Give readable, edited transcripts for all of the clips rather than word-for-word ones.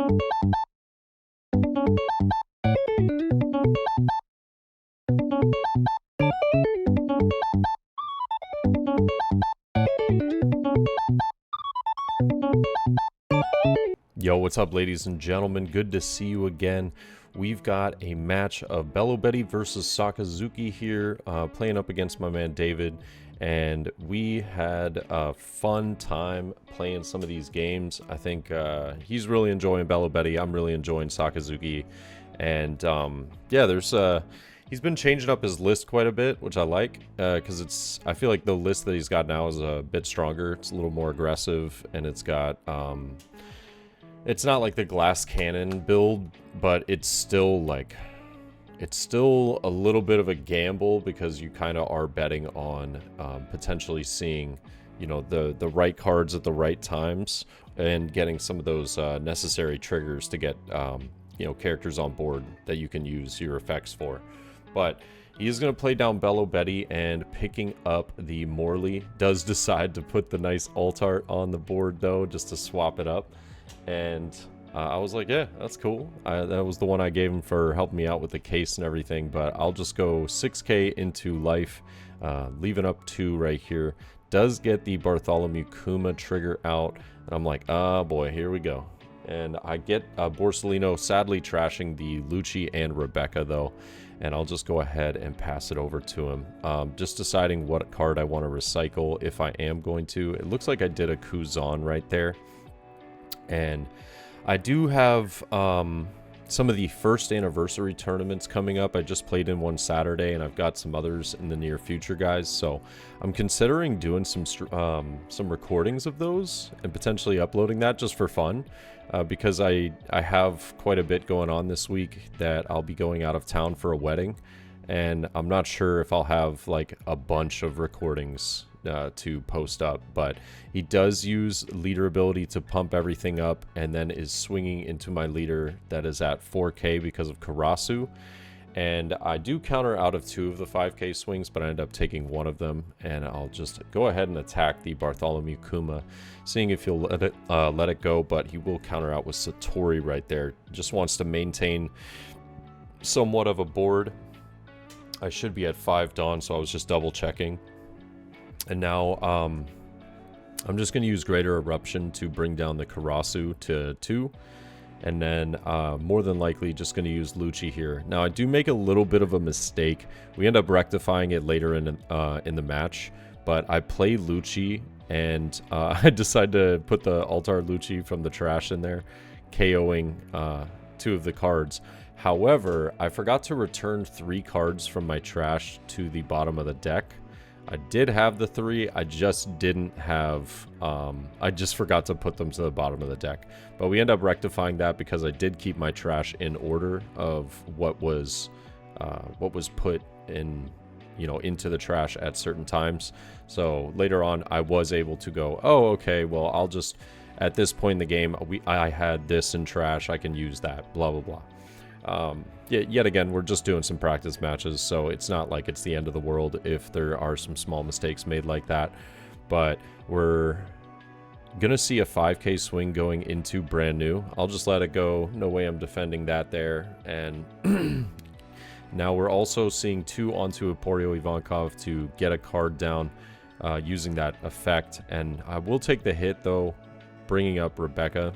Yo, what's up, ladies and gentlemen? Good to see you again. We've got a match of Belo versus Sakazuki here, playing up against my man David, and we had a fun time playing some of these games. I think he's really enjoying Belo. I'm really enjoying Sakazuki, and yeah, he's been changing up his list quite a bit, which I like, because I feel like the list that he's got now is a bit stronger. It's a little more aggressive, and it's got it's not like the glass cannon build, but it's still a little bit of a gamble, because you kind of are betting on potentially seeing, you know, the right cards at the right times and getting some of those necessary triggers to get you know, characters on board that you can use your effects for. But he is going to play down Belo, and picking up the Morley. Does decide to put the nice alt art on the board though, just to swap it up. And I was like, yeah, that's cool. That was the one I gave him for helping me out with the case and everything. But I'll just go 6k into life, leaving up 2 right here. Does get the Bartholomew Kuma trigger out, and I'm like, oh boy, here we go. And I get Borsellino sadly trashing the Lucci and Rebecca though, and I'll just go ahead and pass it over to him. Just deciding what card I want to recycle, if I am going to. It looks like I did a Kuzan right there. And I do have some of the first anniversary tournaments coming up. I just played in one Saturday, and I've got some others in the near future, guys. So I'm considering doing some recordings of those and potentially uploading that just for fun, because I have quite a bit going on this week that I'll be going out of town for a wedding, and I'm not sure if I'll have like a bunch of recordings to post up. But he does use leader ability to pump everything up, and then is swinging into my leader that is at 4k because of Karasu. And I do counter out of 2 of the 5k swings, but I end up taking 1 of them, and I'll just go ahead and attack the Bartholomew Kuma, seeing if he'll let it go. But he will counter out with Satori right there. Just wants to maintain somewhat of a board. I should be at 5 Dawn, so I was just double checking. And now I'm just going to use Greater Eruption to bring down the Karasu to 2. And then more than likely just going to use Lucci here. Now I do make a little bit of a mistake. We end up rectifying it later in the match. But I play Lucci, and I decide to put the Altar Lucci from the trash in there, KOing 2 of the cards. However, I forgot to return 3 cards from my trash to the bottom of the deck. I did have the 3, I just didn't have, I just forgot to put them to the bottom of the deck. But we end up rectifying that, because I did keep my trash in order of what was put in, you know, into the trash at certain times. So later on, I was able to go, oh, okay, well, I'll just, at this point in the game, I had this in trash, I can use that, blah, blah, blah. Yet again, we're just doing some practice matches, so it's not like it's the end of the world if there are some small mistakes made like that. But we're gonna see a 5k swing going into brand new. I'll just let it go. No way I'm defending that there. And now we're also seeing 2 onto Emporio Ivankov to get a card down using that effect. And I will take the hit though, bringing up Rebecca.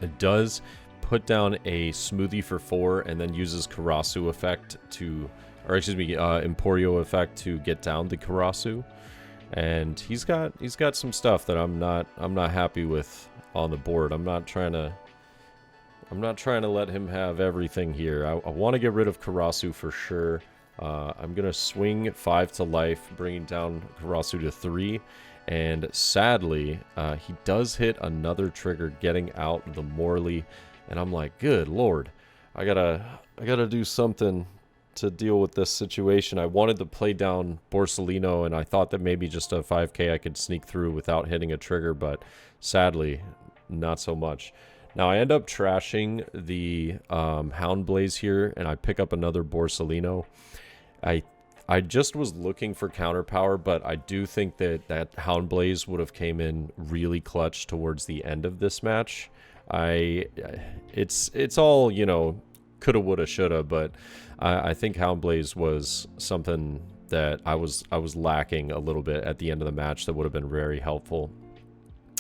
It does put down a smoothie for 4, and then uses Karasu effect to, or excuse me, Emporio effect to get down the Karasu. And he's got some stuff that I'm not happy with on the board. I'm not trying to let him have everything here. I want to get rid of Karasu for sure. I'm gonna swing 5 to life, bringing down Karasu to 3. And sadly, he does hit another trigger, getting out the Morley. And I'm like, good lord, I gotta do something to deal with this situation. I wanted to play down Borsellino, and I thought that maybe just a 5k I could sneak through without hitting a trigger, but sadly, not so much. Now I end up trashing the Hound Blaze here, and I pick up another Borsellino. I just was looking for counter power, but I do think that Hound Blaze would have came in really clutch towards the end of this match. It's all, you know, coulda, woulda, shoulda, but I think Houndblaze was something that I was lacking a little bit at the end of the match that would have been very helpful.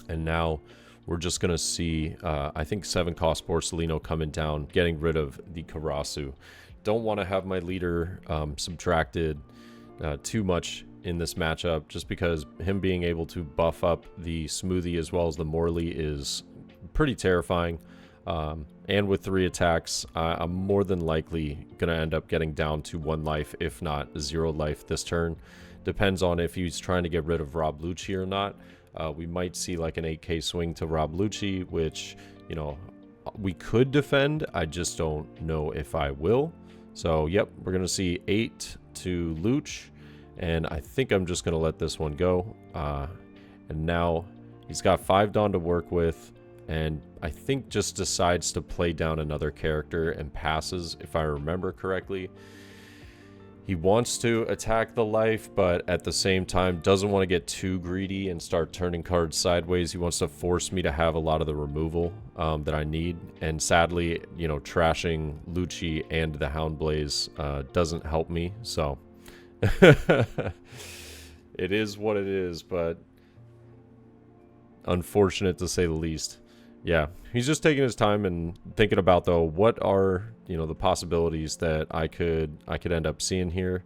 And now we're just going to see, I think, 7-cost Borsellino coming down, getting rid of the Karasu. Don't want to have my leader subtracted too much in this matchup, just because him being able to buff up the Smoothie as well as the Morley is pretty terrifying. And with 3 attacks, I'm more than likely going to end up getting down to 1 life, if not 0 life this turn. Depends on if he's trying to get rid of Rob Lucci or not. We might see like an 8k swing to Rob Lucci, which, you know, we could defend. I just don't know if I will. So, yep, we're going to see 8 to Luch. And I think I'm just going to let this one go. And now he's got 5 Dawn to work with. And I think just decides to play down another character and passes, if I remember correctly. He wants to attack the life, but at the same time doesn't want to get too greedy and start turning cards sideways. He wants to force me to have a lot of the removal that I need. And sadly, you know, trashing Lucci and the Houndblaze doesn't help me. So it is what it is, but unfortunate to say the least. Yeah, he's just taking his time and thinking about, though, what are, you know, the possibilities that I could end up seeing here.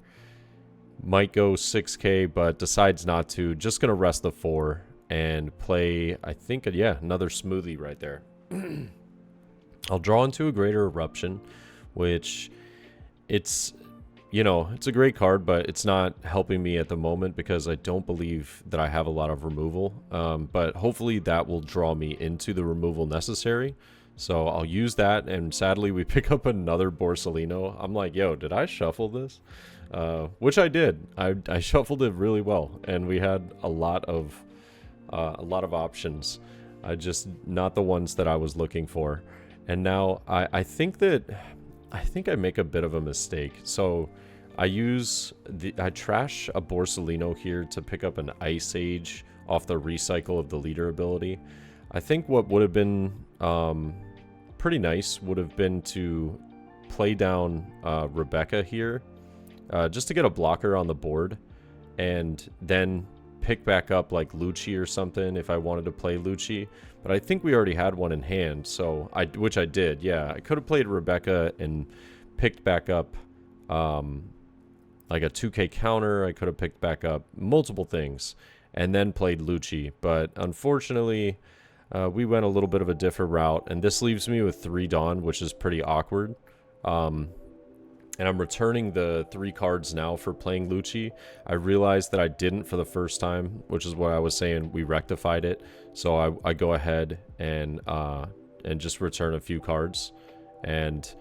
Might go 6k, but decides not to. Just going to rest the 4 and play, I think, yeah, another Smoothie right there. I'll draw into a Greater Eruption, which it's, you know, it's a great card, but it's not helping me at the moment because I don't believe that I have a lot of removal. But hopefully that will draw me into the removal necessary. So I'll use that, and sadly we pick up another Borsellino. I'm like, yo, did I shuffle this? Which I did. I shuffled it really well, and we had a lot of options. Just not the ones that I was looking for. And now I think I make a bit of a mistake. So I trash a Borsellino here to pick up an Ice Age off the recycle of the leader ability. I think what would have been pretty nice would have been to play down Rebecca here, just to get a blocker on the board, and then pick back up like Lucci or something if I wanted to play Lucci. But I think we already had one in hand, so which I did. Yeah, I could have played Rebecca and picked back up like a 2k counter. I could have picked back up multiple things and then played Lucci, but unfortunately we went a little bit of a different route, and this leaves me with 3 Dawn, which is pretty awkward. And I'm returning the 3 cards now for playing Lucci. I realized that I didn't for the first time, which is what I was saying. We rectified it. So I go ahead and just return a few cards. And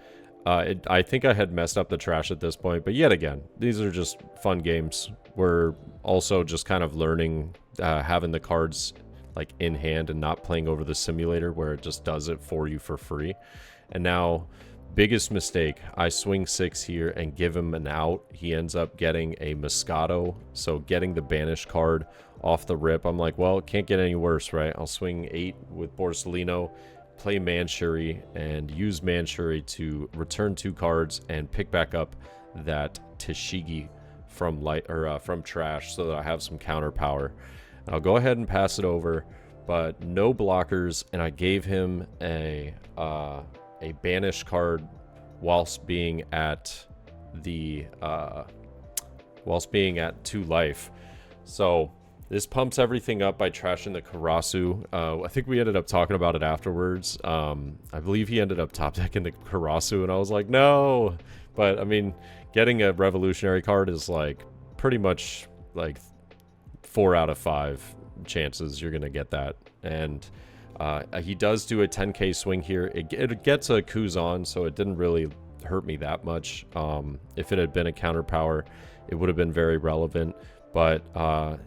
I think I had messed up the trash at this point. But yet again, these are just fun games. We're also just kind of learning, having the cards like in hand and not playing over the simulator where it just does it for you for free. And now, biggest mistake, I swing 6 here and give him an out. He ends up getting a Moscato, so getting the banish card off the rip. I'm like, well, it can't get any worse, right? I'll swing 8 with Borsellino, play Manshuri, and use Manshuri to return 2 cards and pick back up that Tashigi from trash, so that I have some counter power. I'll go ahead and pass it over, but no blockers, and I gave him a banish card whilst being at 2 life. So this pumps everything up by trashing the Karasu. I think we ended up talking about it afterwards. I believe he ended up top decking the Karasu, and I was like, no. But I mean, getting a revolutionary card is like pretty much like 4 out of 5 chances you're gonna get that. And he does do a 10k swing here. It gets a Kuzan, so it didn't really hurt me that much. If it had been a counter power, it would have been very relevant, but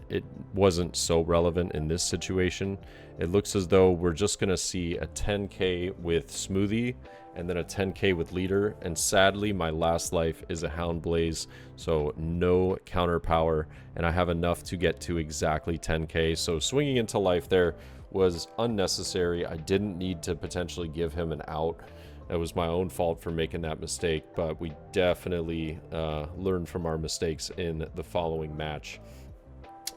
it wasn't so relevant in this situation. It looks as though we're just going to see a 10k with Smoothie and then a 10k with leader, and sadly my last life is a Houndblaze, so no counter power, and I have enough to get to exactly 10k. So swinging into life there was unnecessary. I didn't need to potentially give him an out. It was my own fault for making that mistake, but we definitely learned from our mistakes in the following match.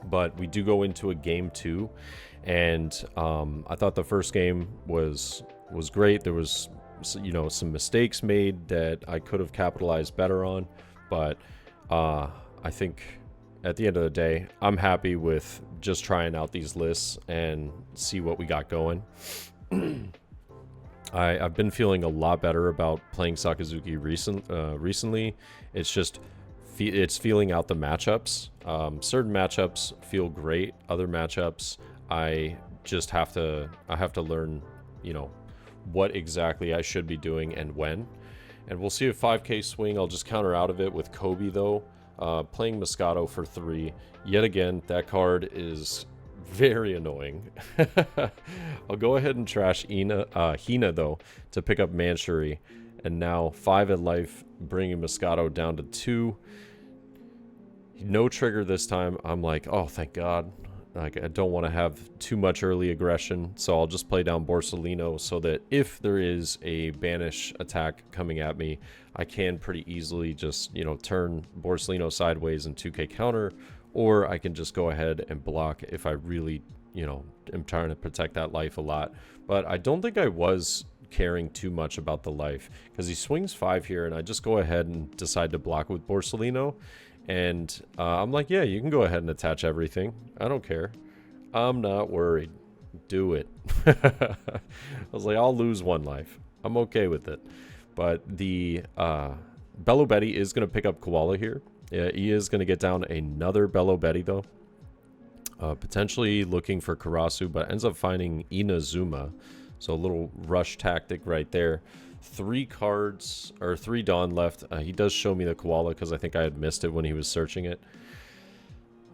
But we do go into a game 2, and I thought the first game was great. There was, you know, some mistakes made that I could have capitalized better on, but I think at the end of the day, I'm happy with just trying out these lists and see what we got going. I've been feeling a lot better about playing Sakazuki recently. It's just it's feeling out the matchups. Certain matchups feel great. Other matchups, I just have to learn, you know, what exactly I should be doing and when. And we'll see a 5k swing. I'll just counter out of it with Kobe though. Playing Moscato for 3. Yet again, that card is very annoying. I'll go ahead and trash Hina though to pick up Manchury, and now 5 at life, bringing Moscato down to 2. No trigger this time. I'm like, oh, thank God. Like, I don't want to have too much early aggression, so I'll just play down Borsellino so that if there is a banish attack coming at me, I can pretty easily just, you know, turn Borsellino sideways and 2k counter, or I can just go ahead and block if I really, you know, am trying to protect that life a lot. But I don't think I was caring too much about the life, because he swings 5 here, and I just go ahead and decide to block with Borsellino. And I'm like, yeah, you can go ahead and attach everything. I don't care. I'm not worried. Do it. I was like, I'll lose 1 life. I'm okay with it. But the Belo Betty is going to pick up Koala here. He is going to get down another Belo Betty, though. Potentially looking for Karasu, but ends up finding Inazuma. So a little rush tactic right there. 3 cards, or 3 Dawn left. He does show me the Koala because I think I had missed it when he was searching it.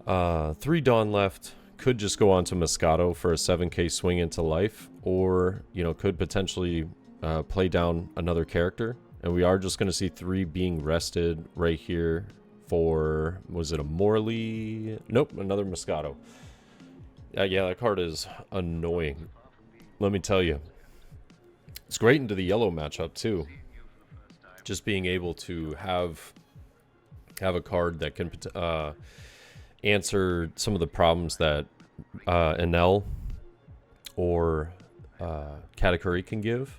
3 Dawn left. Could just go on to Moscato for a 7k swing into life, or, you know, could potentially play down another character. And we are just going to see 3 being rested right here for, was it a Morley? Nope, another Moscato. Yeah, that card is annoying. Let me tell you. It's great into the yellow matchup too. Just being able to have a card that can answer some of the problems that Enel or Katakuri can give.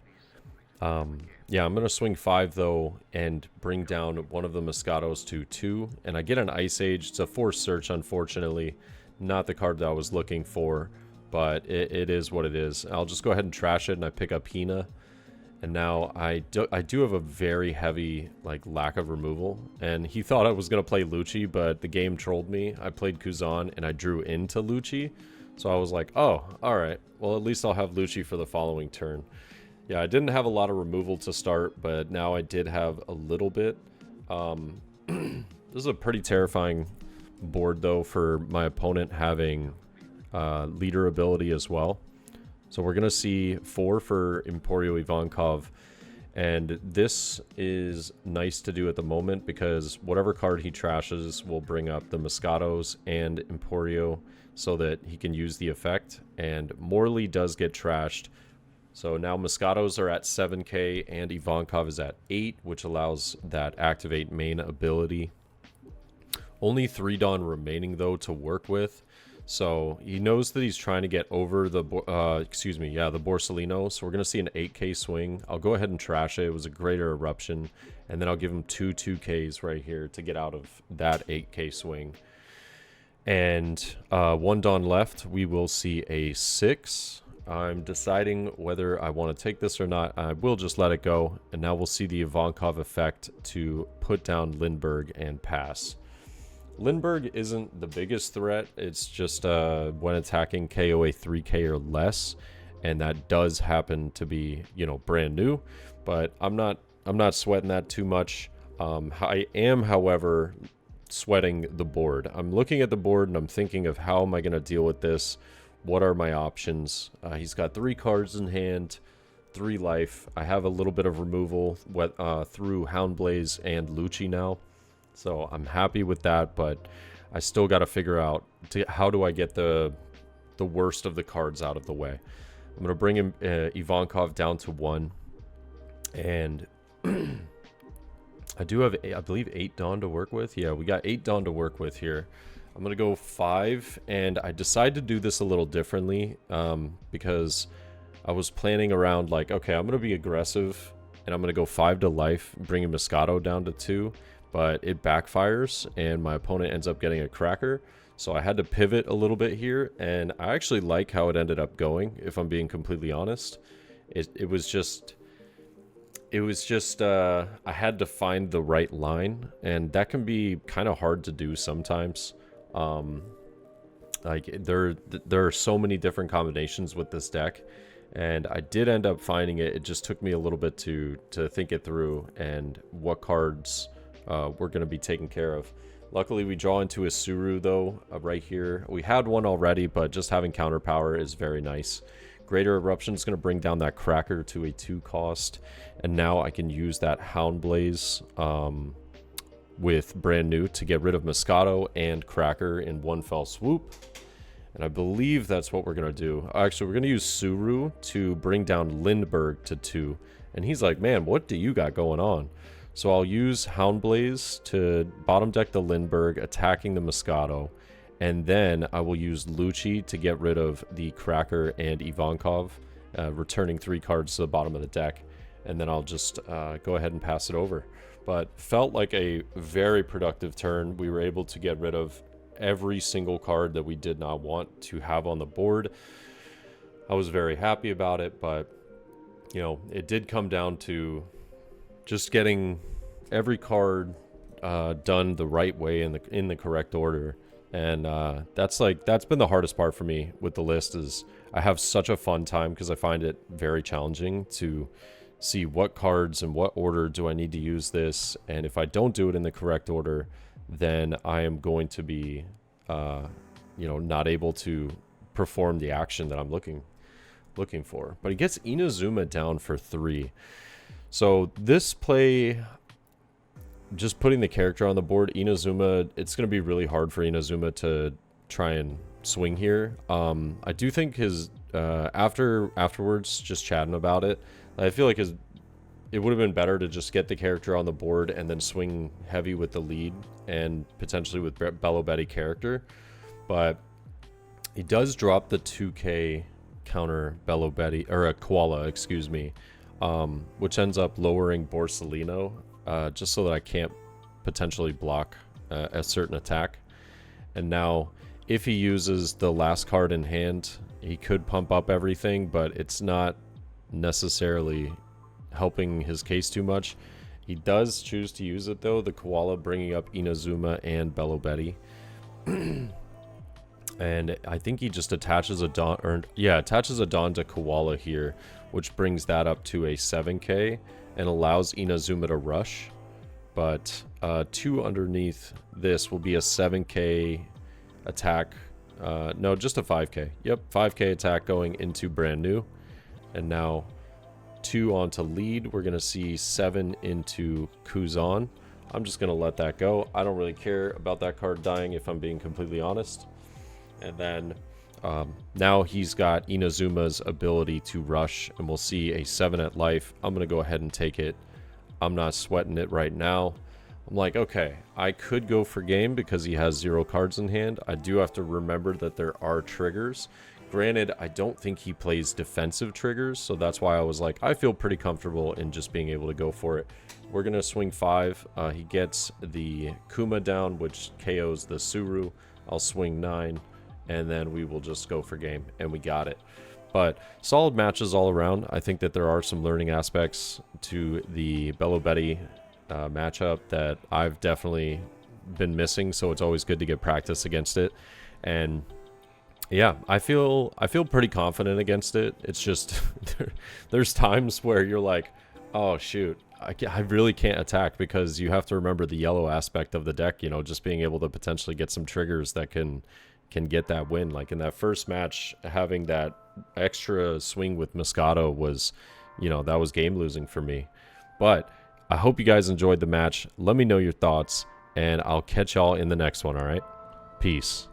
Yeah, I'm going to swing 5 though and bring down one of the Moscatos to 2. And I get an Ice Age. It's a forced search, unfortunately. Not the card that I was looking for, but it is what it is. I'll just go ahead and trash it, and I pick up Hina. And now I do have a very heavy lack of removal. And he thought I was going to play Lucci, but the game trolled me. I played Kuzan, and I drew into Lucci. So I was like, oh, alright. Well, at least I'll have Lucci for the following turn. Yeah, I didn't have a lot of removal to start, but now I did have a little bit. This is a pretty terrifying board, though, for my opponent having leader ability as well. So we're going to see 4 for Emporio Ivankov, and this is nice to do at the moment because whatever card he trashes will bring up the Moscatos and Emporio so that he can use the effect, and Morley does get trashed. So now Moscatos are at 7k and Ivankov is at 8, which allows that activate main ability. Only 3 Dawn remaining, though, to work with. So he knows that he's trying to get over the, the Borsellino. So we're going to see an 8k swing. I'll go ahead and trash it. It was a greater eruption. And then I'll give him 2 2ks right here to get out of that 8k swing. And 1 Dawn left. We will see a 6. I'm deciding whether I want to take this or not. I will just let it go. And now we'll see the Ivankov effect to put down Lindbergh and pass. Lindbergh isn't the biggest threat. It's just when attacking KOA 3k or less, and that does happen to be, you know, brand new. But I'm not sweating that too much. I am, however, sweating the board. I'm looking at the board and I'm thinking of how am I going to deal with this? What are my options? He's got 3 cards in hand, 3 life. I have a little bit of removal through Houndblaze and Lucci now. So I'm happy with that, but I still got to figure out how do I get the the worst of the cards out of the way. I'm going to bring him Ivankov down to 1. And I do have, I believe, 8 Dawn to work with. Yeah, we got 8 Dawn to work with here. I'm going to go 5. And I decided to do this a little differently because I was planning around like, okay, I'm going to be aggressive. And I'm going to go 5 to life, bringing Moscato down to 2. But it backfires, and my opponent ends up getting a cracker. So I had to pivot a little bit here, and I actually like how it ended up going, if I'm being completely honest. It was just I had to find the right line, and that can be kind of hard to do sometimes. Like there are so many different combinations with this deck, and I did end up finding it. It just took me a little bit to think it through and what cards we're going to be taken care of. Luckily, we draw into a Suru, though, right here. We had one already, but just having counter power is very nice. Greater Eruption is going to bring down that Cracker to a 2 cost. And now I can use that Hound Blaze with Brand New to get rid of Moscato and Cracker in one fell swoop. And I believe that's what we're going to do. Actually, we're going to use Suru to bring down Lindbergh to 2. And he's like, man, what do you got going on? So I'll use Hound Blaze to bottom deck the Lindbergh, attacking the Moscato. And then I will use Lucci to get rid of the Cracker and Ivankov, returning 3 cards to the bottom of the deck. And then I'll just go ahead and pass it over. But felt like a very productive turn. We were able to get rid of every single card that we did not want to have on the board. I was very happy about it, but, you know, it did come down to just getting every card done the right way in the correct order. And that's been the hardest part for me with the list. Is I have such a fun time because I find it very challenging to see what cards and what order do I need to use this, and if I don't do it in the correct order, then I am going to be not able to perform the action that I'm looking for. But he gets Inazuma down for 3. So this play, just putting the character on the board, Inazuma, it's going to be really hard for Inazuma to try and swing here. I do think his afterwards, just chatting about it, I feel like it would have been better to just get the character on the board and then swing heavy with the lead and potentially with Belo Betty character. But he does drop the 2k counter Belo Betty, or a Koala, excuse me, which ends up lowering Borsellino, just so that I can't potentially block a certain attack. And now, if he uses the last card in hand, he could pump up everything, but it's not necessarily helping his case too much. He does choose to use it, though, the Koala bringing up Inazuma and Belo Betty. And I think he just attaches a Dawn, attaches a Dawn to Koala here, which brings that up to a 7k and allows Inazuma to rush. But 2 underneath this will be a 7k attack. No, just a 5k. Yep, 5k attack going into Brand New. And now 2 onto lead. We're going to see 7 into Kuzan. I'm just going to let that go. I don't really care about that card dying, if I'm being completely honest. And then now he's got Inazuma's ability to rush, and we'll see a 7 at life. I'm going to go ahead and take it. I'm not sweating it right now. I'm like, okay, I could go for game because he has 0 cards in hand. I do have to remember that there are triggers. Granted, I don't think he plays defensive triggers, so that's why I was like, I feel pretty comfortable in just being able to go for it. We're going to swing 5. He gets the Kuma down, which KOs the Suru. I'll swing 9. And then we will just go for game, and we got it. But solid matches all around. I think that there are some learning aspects to the Belo Betty matchup that I've definitely been missing, so it's always good to get practice against it. And yeah, I feel pretty confident against it. It's just there's times where you're like, oh shoot, I really can't attack, because you have to remember the yellow aspect of the deck, you know, just being able to potentially get some triggers that can get that win. Like in that first match, having that extra swing with Moscato was, you know, that was game losing for me. But I hope you guys enjoyed the match. Let me know your thoughts, and I'll catch y'all in the next one, all right? Peace.